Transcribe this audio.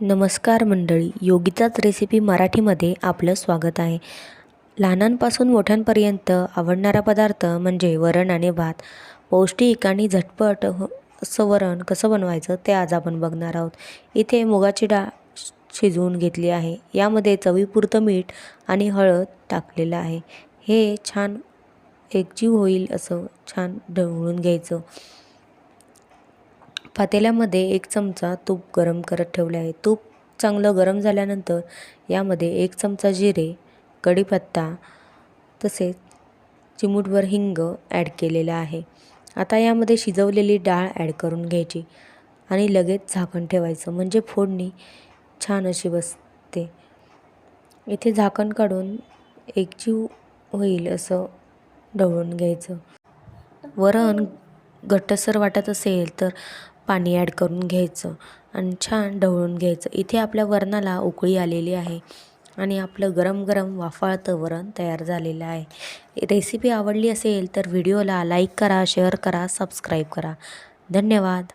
नमस्कार मंडळी, योगिताच रेसिपी मराठीमध्ये आपलं स्वागत आहे. लहानांपासून मोठ्यांपर्यंत आवडणारा पदार्थ म्हणजे वरण आणि भात. पौष्टिक आणि झटपट असं वरण कसं बनवायचं ते आज आपण बघणार आहोत. इथे मुगाची डाळ शिजवून घेतली आहे. यामध्ये चवीपुरतं मीठ आणि हळद टाकलेलं आहे. हे छान एकजीव होईल असं छान ढवळून घ्यायचं. पातेल्यामध्ये 1 चमचा तूप गरम करत ठेवले आहे. तूप चांगलं गरम झाल्यानंतर यामध्ये 1 चमचा जिरे, कढीपत्ता तसेच चिमूटभर हिंग ॲड केलेला आहे. आता यामध्ये शिजवलेली डाळ ॲड करून घ्यायची आणि लगेच झाकण ठेवायचं, म्हणजे फोडणी छान अशी बसते. इथे झाकण काढून एकजीव होईल असं ढवळून घ्यायचं. वरण घट्टसर वाटत असेल तर पाणी ॲड करून घ्यायचं आणि छान ढवळून घ्यायचं. इथे आपल्या वरणाला उकळी आलेली आहे आणि आपलं गरम गरम वाफाळतं वरण तयार झालेलं आहे. रेसिपी आवडली असेल तर व्हिडिओला लाईक करा, शेअर करा, सबस्क्राईब करा. धन्यवाद.